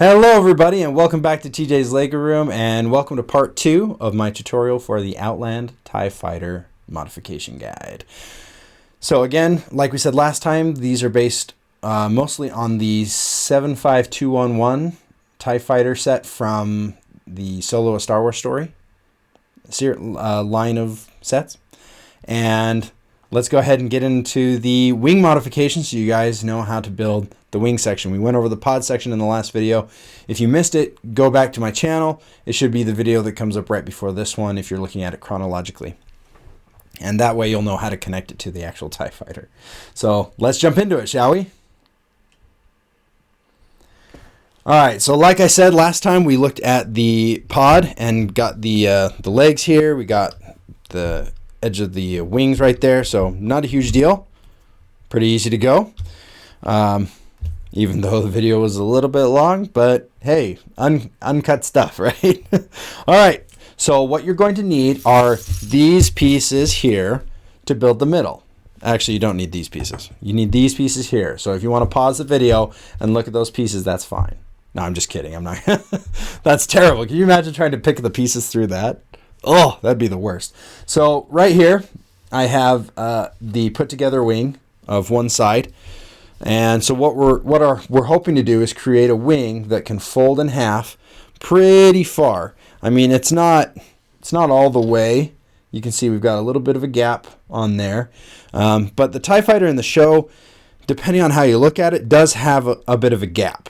Hello everybody and welcome back to TJ's Lego Room and welcome to part 2 of my tutorial for the Outland TIE Fighter modification guide. So again, like we said last time, these are based mostly on the 75211 TIE Fighter set from the Solo: A Star Wars Story line of sets. And let's go ahead and get into the wing modification so you guys know how to build the wing section. We went over the pod section in the last video. If you missed it, go back to my channel. It should be the video that comes up right before this one if you're looking at it chronologically. And that way you'll know how to connect it to the actual TIE Fighter. So let's jump into it, shall we? Alright, so like I said last time, we looked at the pod and got the legs here. We got the edge of the wings right there, so not a huge deal. Pretty easy to go. Even though the video was a little bit long, but hey, uncut stuff, right? All right, so what you're going to need are these pieces here to build the middle. Actually, you don't need these pieces. You need these pieces here. So if you want to pause the video and look at those pieces, that's fine. No, I'm just kidding. I'm not. That's terrible. Can you imagine trying to pick the pieces through that? Oh, that'd be the worst. So right here, I have the put together wing of one side. And so what we're hoping to do is create a wing that can fold in half pretty far. I mean, it's not all the way. You can see we've got a little bit of a gap on there. But the TIE Fighter in the show, depending on how you look at it, does have a bit of a gap,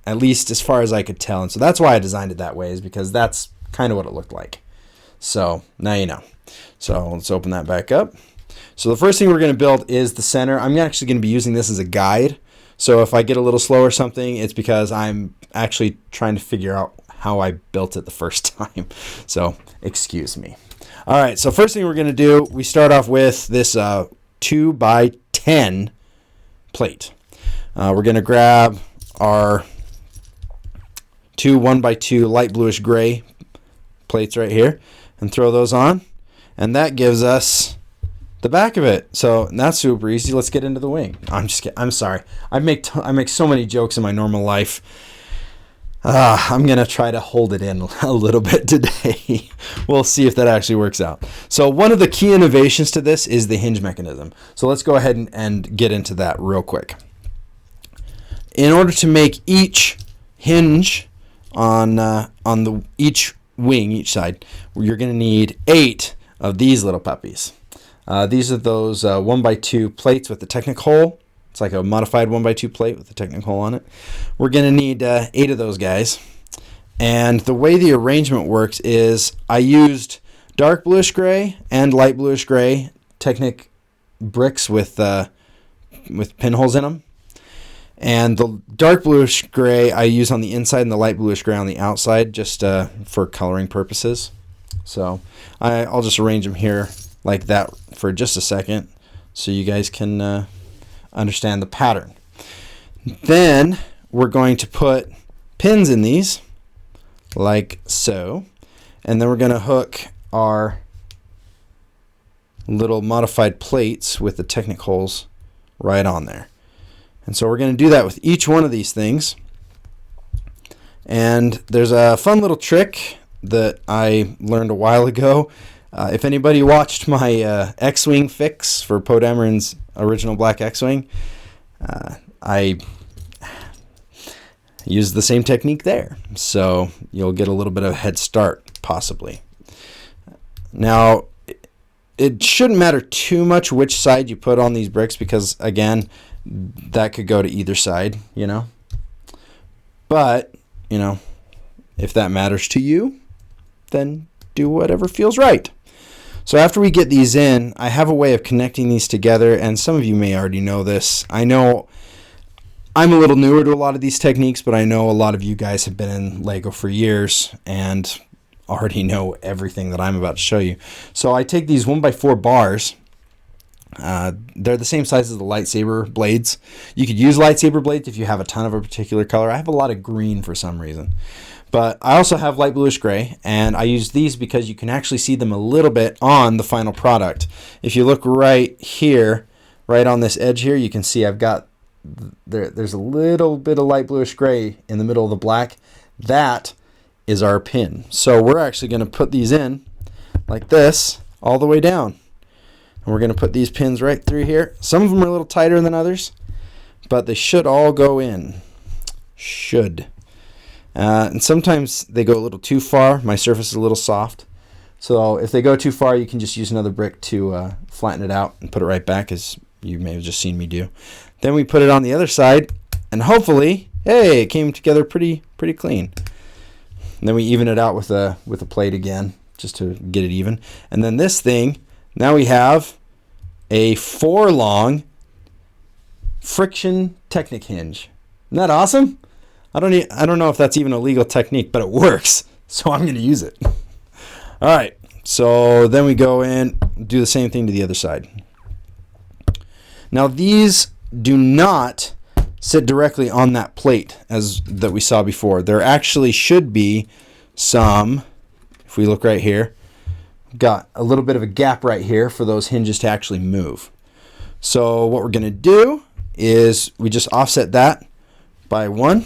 at least as far as I could tell. And so that's why I designed it that way, is because that's kind of what it looked like. So now you know. So let's open that back up. So the first thing we're going to build is the center. I'm actually going to be using this as a guide. So if I get a little slow or something, it's because I'm actually trying to figure out how I built it the first time. So excuse me. All right, so first thing we're going to do, we start off with this 2x10 plate. We're going to grab our two 1x2 light bluish gray plates right here and throw those on. And that gives us the back of it. So that's super easy. Let's get into the wing. I'm just kidding. I'm sorry. I make so many jokes in my normal life. I'm going to try to hold it in a little bit today. We'll see if that actually works out. So one of the key innovations to this is the hinge mechanism. So let's go ahead and get into that real quick. In order to make each hinge on each wing, each side, you're going to need 8 of these little puppies. These are those 1x2 plates with the Technic hole. It's like a modified 1x2 plate with a Technic hole on it. We're going to need 8 of those guys. And the way the arrangement works is I used dark bluish gray and light bluish gray Technic bricks with pinholes in them. And the dark bluish gray I use on the inside and the light bluish gray on the outside, just for coloring purposes. So I'll just arrange them here like that for just a second so you guys can understand the pattern. Then we're going to put pins in these like so, and then we're going to hook our little modified plates with the Technic holes right on there. And so we're going to do that with each one of these things. And there's a fun little trick that I learned a while ago. If anybody watched my X-Wing fix for Poe Dameron's original Black X-Wing, I used the same technique there. So you'll get a little bit of a head start, possibly. Now, it shouldn't matter too much which side you put on these bricks because, again, that could go to either side, you know. But, you know, if that matters to you, then do whatever feels right. So after we get these in, I have a way of connecting these together, and some of you may already know this. I know I'm a little newer to a lot of these techniques, but I know a lot of you guys have been in Lego for years and already know everything that I'm about to show you. So I take these 1x4 bars. They're the same size as the lightsaber blades. You could use lightsaber blades if you have a ton of a particular color. I have a lot of green for some reason. But I also have light bluish gray, and I use these because you can actually see them a little bit on the final product. If you look right here, right on this edge here, you can see I've got there's a little bit of light bluish gray in the middle of the black. That is our pin. So we're actually going to put these in like this all the way down. And we're going to put these pins right through here. Some of them are a little tighter than others, but they should all go in. Should. And sometimes they go a little too far. My surface is a little soft. So if they go too far, you can just use another brick to flatten it out and put it right back, as you may have just seen me do. Then we put it on the other side, and hopefully, hey, it came together pretty clean. And then we even it out with a plate again, just to get it even. And then this thing, now we have a 4-long friction Technic hinge. Isn't that awesome? I don't know if that's even a legal technique, but it works, so I'm going to use it. All right, so then we go in, do the same thing to the other side. Now these do not sit directly on that plate as that we saw before. There actually should be some, if we look right here, got a little bit of a gap right here for those hinges to actually move. So what we're going to do is we just offset that by 1. You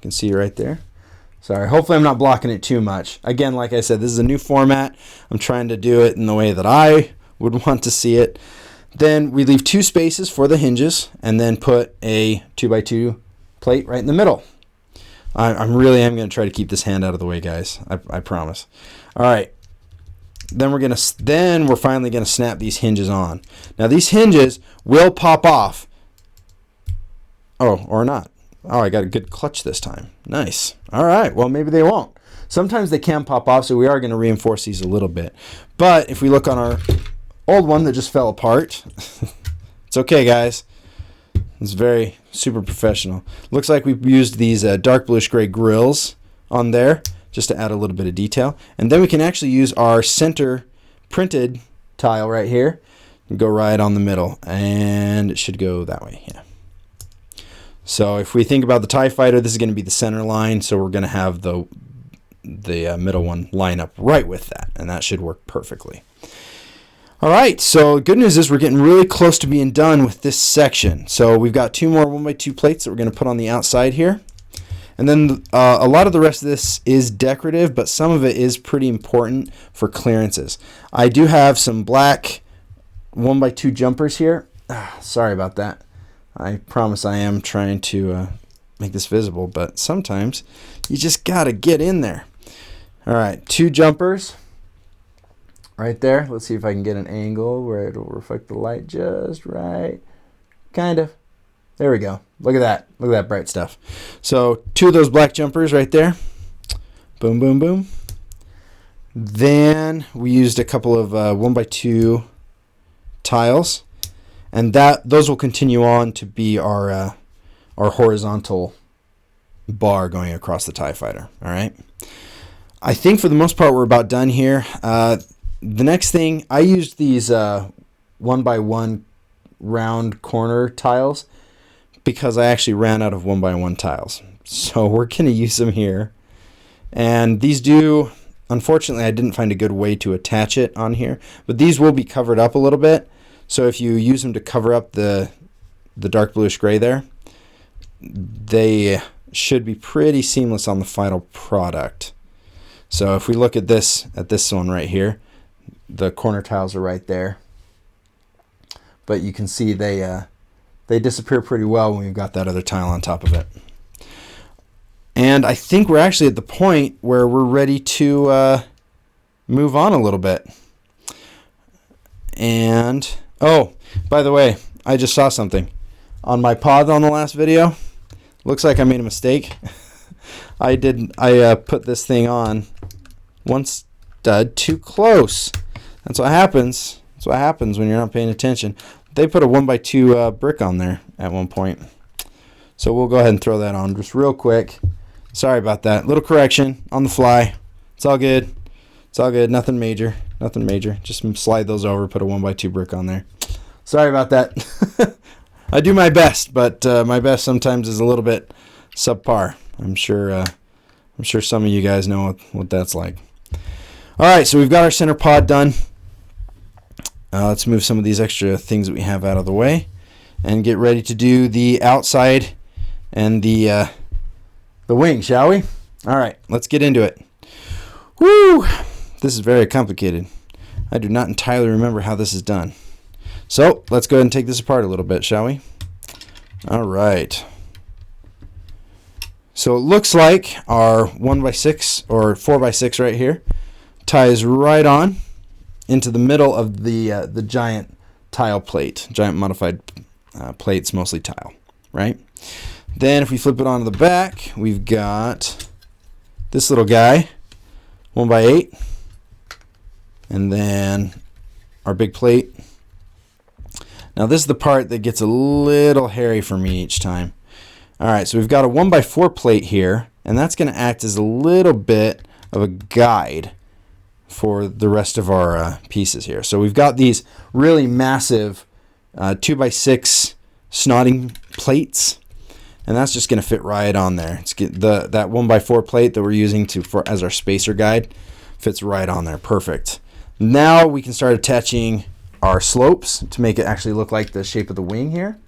can see right there. Sorry, hopefully I'm not blocking it too much. Again, like I said, this is a new format. I'm trying to do it in the way that I would want to see it. Then we leave 2 spaces for the hinges and then put a 2x2 plate right in the middle. I really am going to try to keep this hand out of the way, guys. I promise. All right. Then we're finally going to snap these hinges on. Now these hinges will pop off. Oh, or not. Oh, I got a good clutch this time. Nice. All right. Well, maybe they won't. Sometimes they can pop off, so we are going to reinforce these a little bit. But if we look on our old one that just fell apart, it's okay, guys. It's very super professional. Looks like we've used these dark bluish gray grills on there just to add a little bit of detail. And then we can actually use our center printed tile right here and go right on the middle. And it should go that way. Yeah. So if we think about the TIE Fighter, this is going to be the center line, so we're going to have the middle one line up right with that, and that should work perfectly. All right, so good news is we're getting really close to being done with this section. So we've got 2 more 1x2 plates that we're going to put on the outside here. And then a lot of the rest of this is decorative, but some of it is pretty important for clearances. I do have some black 1x2 jumpers here. Sorry about that. I promise I am trying to make this visible, but sometimes you just got to get in there. All right, 2 jumpers right there. Let's see if I can get an angle where it'll reflect the light just right. Kind of. There we go. Look at that. Look at that bright stuff. So 2 of those black jumpers right there. Boom, boom, boom. Then we used a couple of 1x2 tiles. And those will continue on to be our horizontal bar going across the TIE Fighter. All right. I think for the most part we're about done here. The next thing, I used these 1x1 round corner tiles because I actually ran out of 1x1 tiles. So we're going to use them here. And these do, unfortunately, I didn't find a good way to attach it on here. But these will be covered up a little bit. So if you use them to cover up the dark bluish gray there, they should be pretty seamless on the final product. So if we look at this one right here, the corner tiles are right there. But you can see they disappear pretty well when we've got that other tile on top of it. And I think we're actually at the point where we're ready to move on a little bit. And oh, by the way, I just saw something on my pod on the last video. Looks like I made a mistake. I put this thing on one stud too close. That's what happens. That's what happens when you're not paying attention. They put a 1x2 brick on there at one point. So we'll go ahead and throw that on just real quick. Sorry about that. Little correction on the fly. It's all good. It's all good. Nothing major. Nothing major. Just slide those over, put a 1x2 brick on there. Sorry about that. I do my best, but my best sometimes is a little bit subpar. I'm sure some of you guys know what that's like. All right, so we've got our center pod done. Let's move some of these extra things that we have out of the way. and get ready to do the outside and the wing, shall we? All right, let's get into it. Woo! This is very complicated. I do not entirely remember how this is done. So let's go ahead and take this apart a little bit, shall we? All right. So it looks like our 1x6 or 4x6 right here ties right on into the middle of the giant tile plate, giant modified plates, mostly tile, right? Then if we flip it onto the back, we've got this little guy, 1x8, and then our big plate. Now this is the part that gets a little hairy for me each time. All right, so we've got a 1x4 plate here, and that's going to act as a little bit of a guide for the rest of our pieces here. So we've got these really massive 2x6 snotting plates, and that's just going to fit right on there. It's that 1x4 plate that we're using as our spacer guide fits right on there. Perfect. Now we can start attaching our slopes to make it actually look like the shape of the wing here.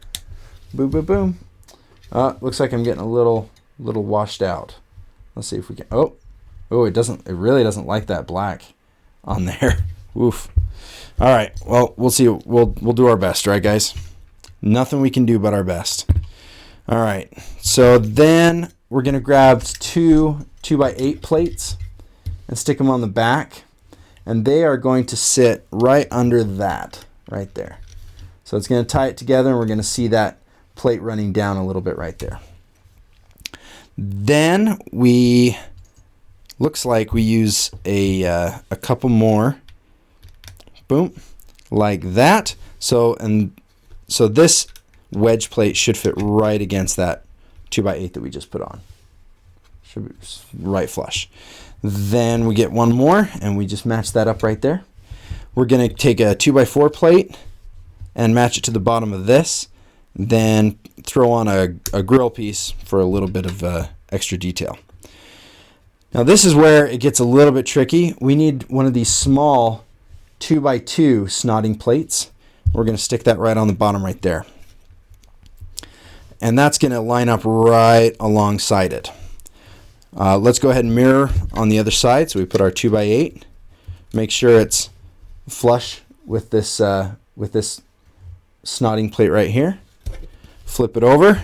Boom, boom, boom. Looks like I'm getting a little washed out. Let's see if we can. Oh, it doesn't. It really doesn't like that black on there. Oof. All right. Well, we'll see. We'll do our best, right, guys? Nothing we can do but our best. All right. So then we're gonna grab two 2x8 plates and stick them on the back, and they are going to sit right under that, right there. So it's going to tie it together, and we're going to see that plate running down a little bit right there. Then looks like we use a couple more, boom, like that. So this wedge plate should fit right against that 2x8 that we just put on. Should be right flush. Then we get one more, and we just match that up right there. We're going to take a 2x4 plate and match it to the bottom of this, then throw on a grill piece for a little bit of extra detail. Now this is where it gets a little bit tricky. We need one of these small 2x2 snotting plates. We're going to stick that right on the bottom right there. And that's going to line up right alongside it. Let's go ahead and mirror on the other side. So we put our 2x8. Make sure it's flush with this snotting plate right here. Flip it over.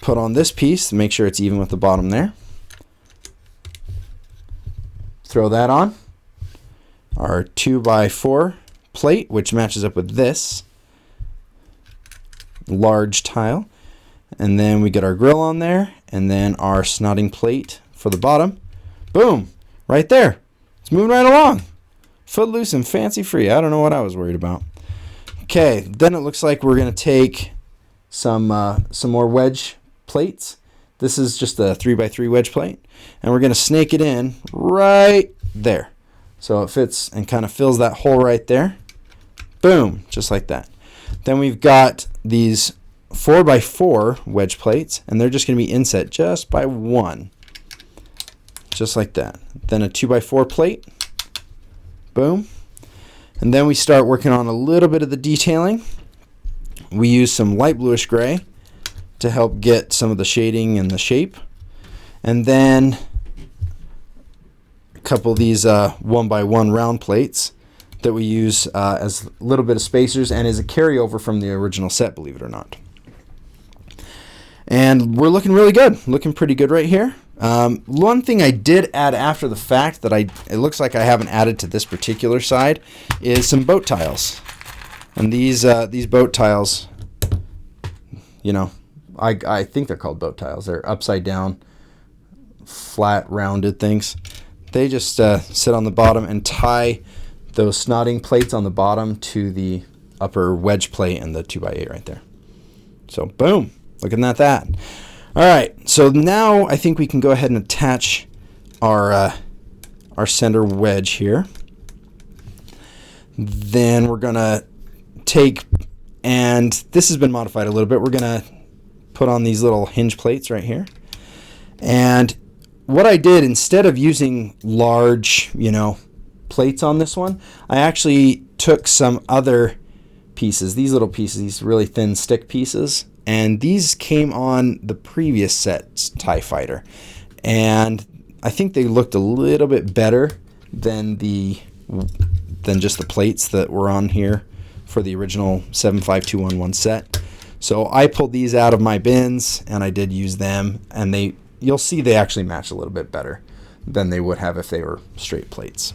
Put on this piece to make sure it's even with the bottom there. Throw that on. Our 2x4 plate, which matches up with this large tile. And then we get our grill on there, and then our snotting plate for the bottom. Boom, right there. It's moving right along. Footloose and fancy free. I don't know what I was worried about. Okay, then it looks like we're going to take some more wedge plates. This is just a 3x3 wedge plate, and we're going to snake it in right there. So it fits and kind of fills that hole right there. Boom, just like that. Then we've got these 4x4 wedge plates, and they're just going to be inset just by one, just like that. Then a 2x4 plate, boom, and then we start working on a little bit of the detailing. We use some light bluish gray to help get some of the shading and the shape, and then a couple of these 1x1 round plates that we use as a little bit of spacers and as a carryover from the original set, believe it or not. And we're looking really good, looking pretty good right here. One thing I did add after the fact that it looks like I haven't added to this particular side is some boat tiles. And these boat tiles, you know, I think they're called boat tiles. They're upside down, flat, rounded things. They just sit on the bottom and tie those snotting plates on the bottom to the upper wedge plate and the 2x8 right there. So boom. Looking at that. All right, so now I think we can go ahead and attach our center wedge here. Then we're gonna take, and this has been modified a little bit. We're gonna put on these little hinge plates right here. And what I did, instead of using large, plates on this one, I actually took some other pieces, these little pieces, these really thin stick pieces, and these came on the previous set's TIE Fighter, and I think they looked a little bit better than just the plates that were on here for the original 75211 set. So I pulled these out of my bins and I did use them, and you'll see they actually match a little bit better than they would have if they were straight plates.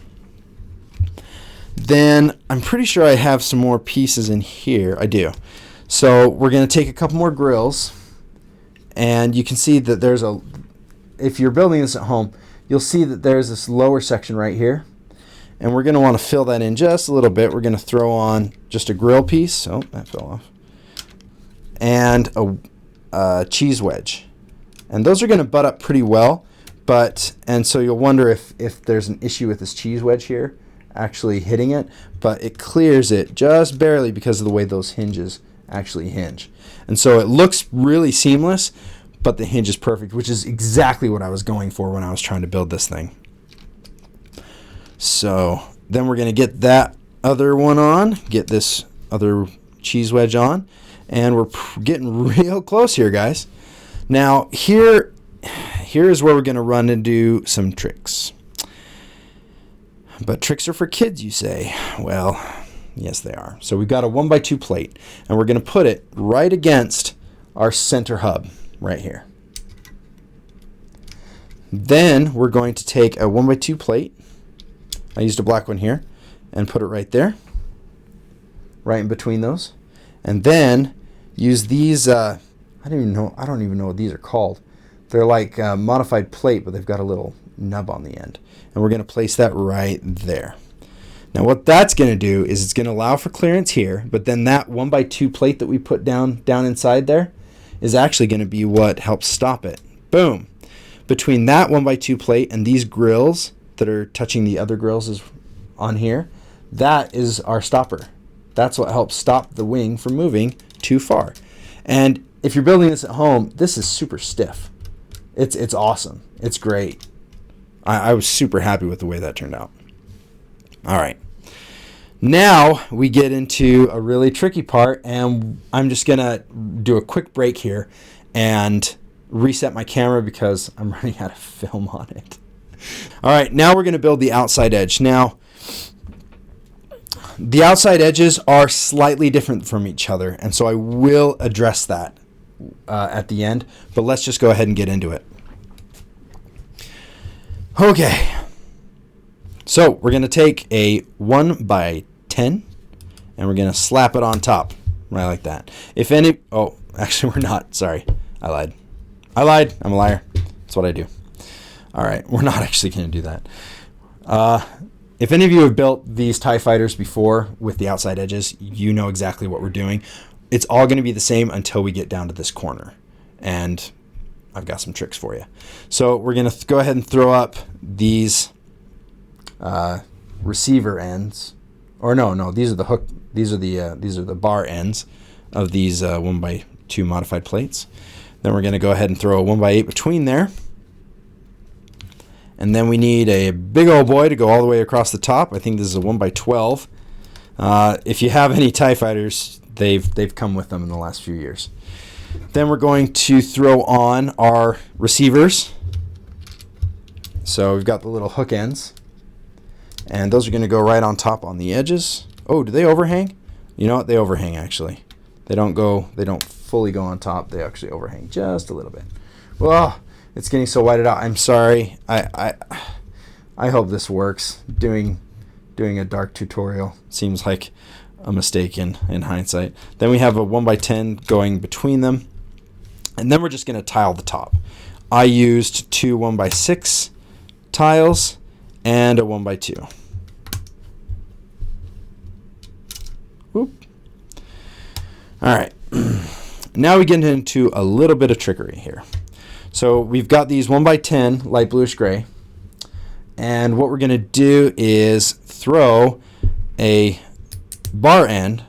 Then I'm pretty sure I have some more pieces in here. I do. So we're going to take a couple more grills, and you can see that if you're building this at home, you'll see that there's this lower section right here, and we're going to want to fill that in just a little bit. We're going to throw on just a grill piece. Oh, that fell off. And a cheese wedge. And those are going to butt up pretty well, and so you'll wonder if there's an issue with this cheese wedge here actually hitting it, but it clears it just barely because of the way those hinges actually hinge. And so it looks really seamless, but the hinge is perfect, which is exactly what I was going for when I was trying to build this thing. So then we're going to get that other one on, get this other cheese wedge on, and we're getting real close here, guys. Now here is where we're going to run into some tricks. But tricks are for kids, you say. Well, yes, they are. So we've got a 1x2 plate, and we're going to put it right against our center hub right here. Then we're going to take a 1x2 plate. I used a black one here, and put it right there, right in between those. And then use these, I don't even know what these are called. They're like a modified plate, but they've got a little nub on the end. And we're going to place that right there. Now what that's going to do is it's going to allow for clearance here, but then that 1x2 plate that we put down inside there is actually going to be what helps stop it. Boom. Between that 1x2 plate and these grills that are touching the other grills on here, that is our stopper. That's what helps stop the wing from moving too far. And if you're building this at home, this is super stiff. It's awesome. It's great. I was super happy with the way that turned out. All right. Now we get into a really tricky part, and I'm just going to do a quick break here and reset my camera because I'm running out of film on it. All right, now we're going to build the outside edge. Now, the outside edges are slightly different from each other, and so I will address that at the end, but let's just go ahead and get into it. Okay, so we're going to take a 1x10 and we're going to slap it on top, right like that. Actually we're not, sorry, I lied, I'm a liar, that's what I do. All right, we're not actually going to do that. If any of you have built these TIE Fighters before with the outside edges, you know exactly what we're doing. It's all going to be the same until we get down to this corner, and I've got some tricks for you. So we're going to go ahead and throw up these receiver ends, or no, these are the hook. These are the bar ends of these 1x2 modified plates. Then we're going to go ahead and throw a 1x8 between there. And then we need a big old boy to go all the way across the top. I think this is a 1x12. If you have any TIE Fighters, they've come with them in the last few years. Then we're going to throw on our receivers. So we've got the little hook ends, and those are going to go right on top on the edges. Oh, do they overhang? You know what? They overhang actually. They don't fully go on top. They actually overhang just a little bit. Well, it's getting so whited out. I'm sorry. I hope this works. Doing a dark tutorial seems like a mistake in hindsight. Then we have a 1x10 going between them, and then we're just going to tile the top. I used two 1x6 tiles and a 1x2. Whoop. All right. Now we get into a little bit of trickery here. So we've got these 1x10 light bluish gray, and what we're going to do is throw a bar end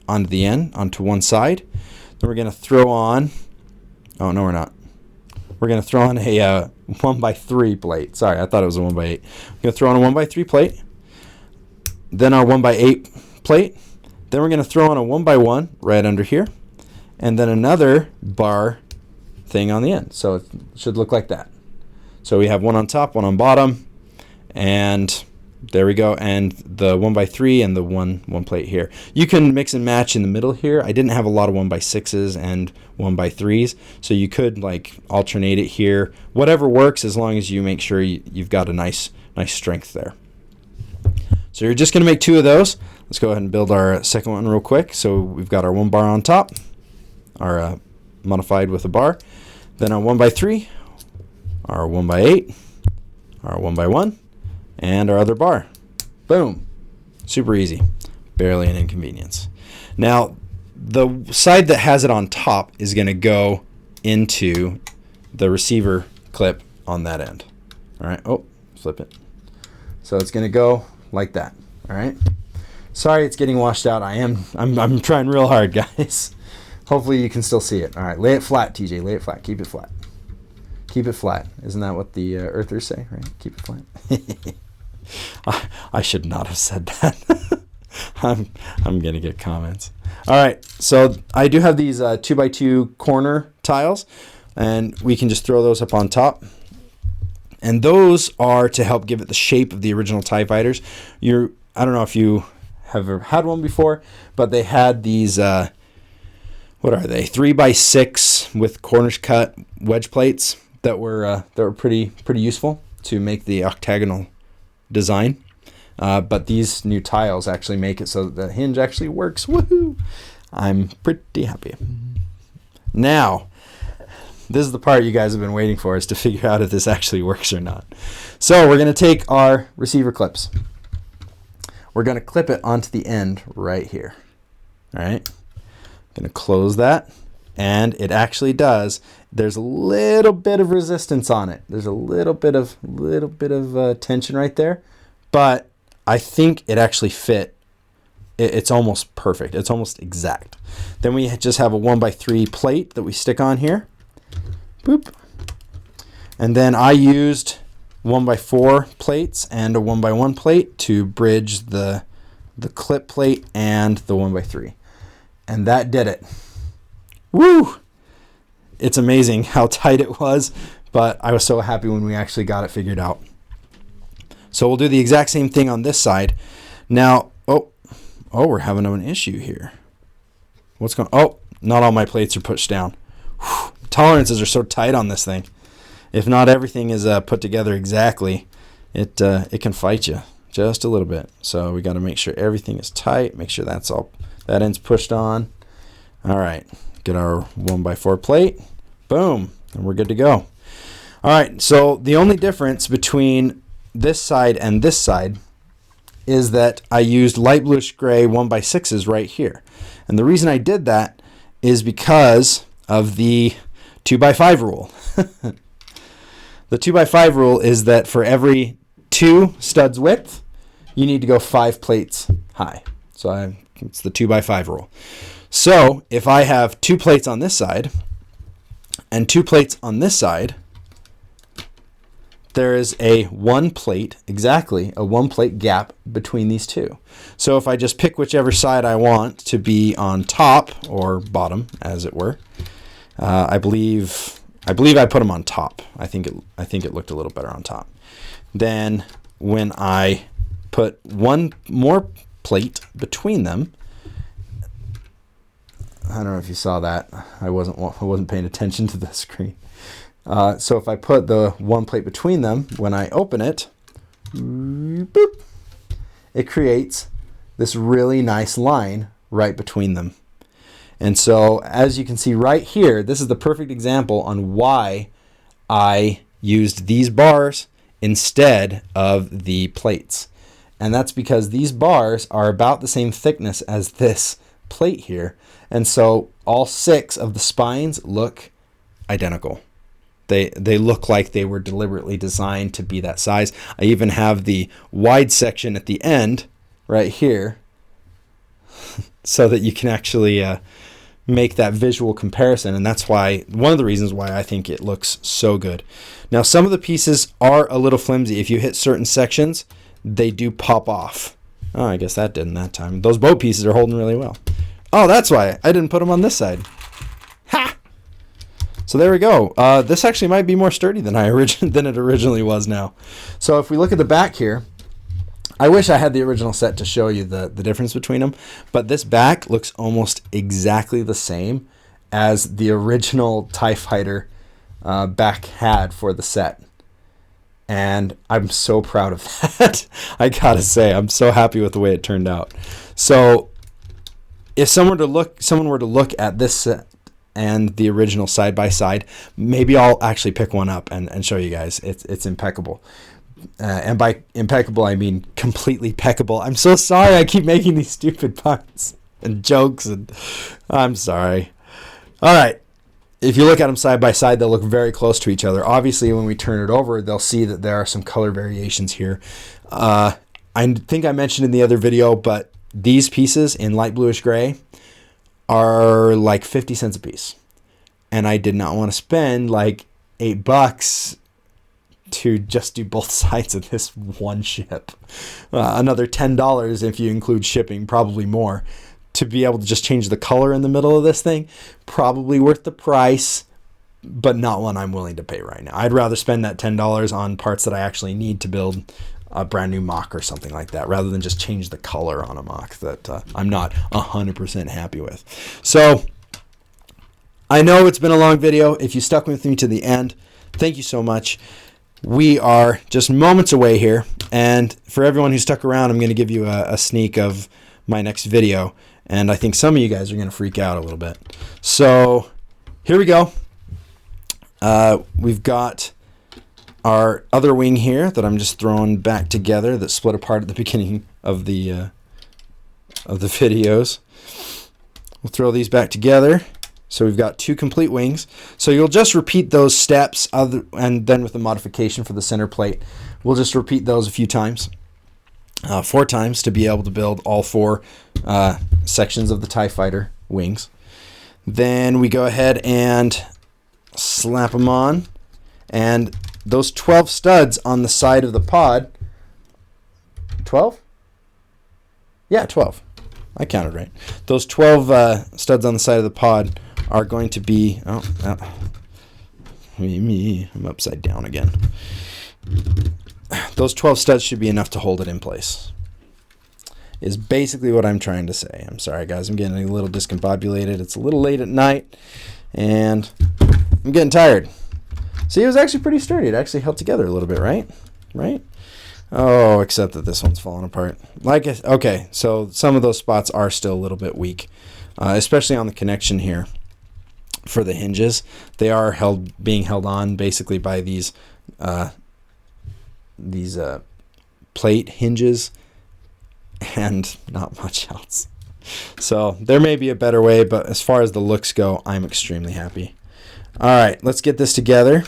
onto one side. Then we're going to throw on, oh no we're not, we're going to throw on a 1x3 plate. Sorry, I thought it was a 1x8. We're going to throw on a 1x3 plate, then our 1x8 plate, Then we're going to throw on a 1x1 right under here, and then another bar thing on the end. So it should look like that. So we have one on top, one on bottom, and there we go. And the 1x3 and the one plate here. You can mix and match in the middle here. I didn't have a lot of 1x6s and 1x3s, so you could like alternate it here. Whatever works, as long as you make sure you've got a nice strength there. So you're just going to make 2 of those. Let's go ahead and build our second one real quick. So we've got our 1 bar on top, our modified with a bar. Then our 1x3, our 1x8, our 1x1, and our other bar. Boom. Super easy. Barely an inconvenience. Now, the side that has it on top is going to go into the receiver clip on that end. All right. Oh, flip it. So it's going to go like that. All right. Sorry it's getting washed out. I'm trying real hard, guys. Hopefully you can still see it. All right. Lay it flat, TJ. Lay it flat. Keep it flat. Keep it flat. Isn't that what the earthers say, right? Keep it flat. I should not have said that. I'm going to get comments. All right. So I do have these 2x2 corner tiles, and we can just throw those up on top. And those are to help give it the shape of the original TIE fighters. I don't know if you have ever had one before, but they had these, what are they? 3x6 with corners cut wedge plates that were pretty useful to make the octagonal design. But these new tiles actually make it so that the hinge actually works. Woohoo! I'm pretty happy. Now, this is the part you guys have been waiting for, is to figure out if this actually works or not. So we're going to take our receiver clips. We're going to clip it onto the end right here. All right. Going to close that, and it actually does. There's a little bit of resistance on it. There's a little bit of tension right there, but I think it actually fit. It's almost perfect. It's almost exact. Then we just have a 1x3 plate that we stick on here. Boop. And then I used 1x4 plates and a 1x1 plate to bridge the clip plate and the 1x3. And that did it. Woo! It's amazing how tight it was, but I was so happy when we actually got it figured out. So we'll do the exact same thing on this side. Now, oh, we're having an issue here. What's going on? Oh, not all my plates are pushed down. Whew. Tolerances are so tight on this thing. If not everything is put together exactly, it can fight you just a little bit. So we got to make sure everything is tight. Make sure that end's pushed on. All right, get our 1x4 plate. Boom, and we're good to go. All right, so the only difference between this side and this side is that I used light bluish gray 1x6s right here. And the reason I did that is because of the 2x5 rule. The 2x5 rule is that for every 2 studs width, you need to go 5 plates high. So it's the 2x5 rule. So if I have 2 plates on this side and 2 plates on this side, there is a 1 plate, exactly a 1 plate gap between these two. So if I just pick whichever side I want to be on top or bottom, as it were, I believe I put them on top. I think it looked a little better on top. Then when I put 1 more plate between them, I don't know if you saw that. I wasn't paying attention to the screen. So if I put the 1 plate between them, when I open it, boop, it creates this really nice line right between them. And so as you can see right here, this is the perfect example on why I used these bars instead of the plates. And that's because these bars are about the same thickness as this plate here. And so all 6 of the spines look identical. They look like they were deliberately designed to be that size. I even have the wide section at the end right here so that you can actually make that visual comparison. And that's why, one of the reasons why I think it looks so good. Now, some of the pieces are a little flimsy. If you hit certain sections, they do pop off. Oh, I guess that didn't that time. Those boat pieces are holding really well. Oh, that's why I didn't put them on this side. Ha! So there we go. This actually might be more sturdy than than it originally was now. So if we look at the back here, I wish I had the original set to show you the difference between them, but this back looks almost exactly the same as the original TIE Fighter back had for the set. And I'm so proud of that. I gotta say, I'm so happy with the way it turned out. So if someone were to look at this set and the original side by side, maybe I'll actually pick one up and show you guys. It's impeccable. And by impeccable, I mean completely peccable. I'm so sorry I keep making these stupid puns and jokes, and I'm sorry. All right. If you look at them side by side, they'll look very close to each other. Obviously, when we turn it over, they'll see that there are some color variations here. I think I mentioned in the other video, but these pieces in light bluish gray are like 50 cents a piece. And I did not want to spend like $8 to just do both sides of this one ship. Another $10 if you include shipping, probably more. To be able to just change the color in the middle of this thing, probably worth the price, but not one I'm willing to pay right now. I'd rather spend that $10 on parts that I actually need to build a brand new mock or something like that, rather than just change the color on a mock that I'm not 100% happy with. So I know it's been a long video. If you stuck with me to the end, thank you so much. We are just moments away here, and for everyone who stuck around, I'm going to give you a sneak of my next video. And I think some of you guys are going to freak out a little bit. So here we go. We've got our other wing here that I'm just throwing back together that split apart at the beginning of the videos. We'll throw these back together. So we've got 2 complete wings. So you'll just repeat those steps, and then with the modification for the center plate, we'll just repeat those a few times. 4 times to be able to build all 4 sections of the TIE Fighter wings. Then we go ahead and slap them on, and those 12 studs on the side of the pod, 12? Yeah, 12. I counted right. Those 12 studs on the side of the pod are going to be, I'm upside down again. Those 12 studs should be enough to hold it in place, is basically what I'm trying to say. I'm sorry, guys. I'm getting a little discombobulated. It's a little late at night, and I'm getting tired. See, it was actually pretty sturdy. It actually held together a little bit, right? Right? Oh, except that this one's falling apart. Okay, so some of those spots are still a little bit weak, especially on the connection here for the hinges. They are being held on basically by these plate hinges and not much else. So there may be a better way, but as far as the looks go, I'm extremely happy. All right, let's get this together.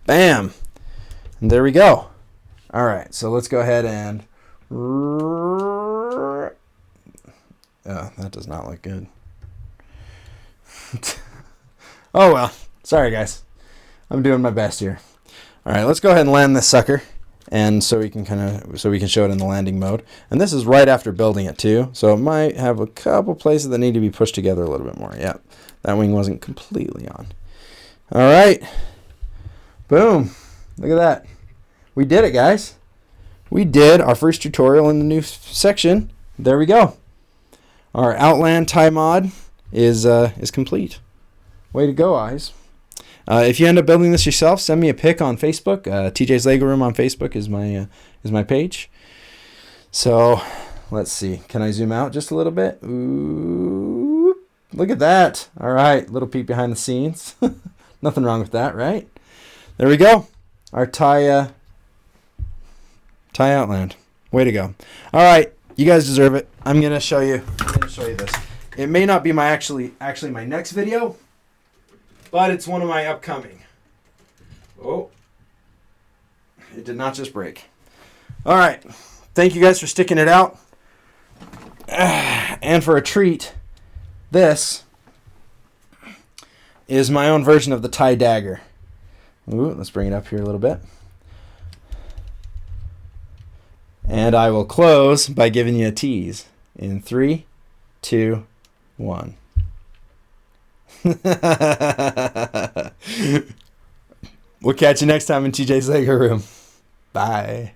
Bam. And there we go. All right, so let's go ahead and that does not look good. Oh well, sorry guys. I'm doing my best here. All right, let's go ahead and land this sucker, and so we can show it in the landing mode. And this is right after building it too, so it might have a couple places that need to be pushed together a little bit more. Yeah, that wing wasn't completely on. All right, boom! Look at that. We did it, guys. We did our first tutorial in the new section. There we go. Our Outland tie mod is complete. Way to go, eyes. If you end up building this yourself, send me a pic on Facebook. TJ's Lego Room on Facebook is my page. So let's see. Can I zoom out just a little bit? Ooh, look at that. All right, little peek behind the scenes. Nothing wrong with that, right? There we go. Our tie Outland. Way to go. All right, you guys deserve it. I'm gonna show you this. It may not be my actually my next video, but it's one of my upcoming. Oh, it did not just break. All right, thank you guys for sticking it out. And for a treat, this is my own version of the tie dagger. Ooh, let's bring it up here a little bit. And I will close by giving you a tease in 3, 2, 1. We'll catch you next time in TJ's Lego Room. Bye.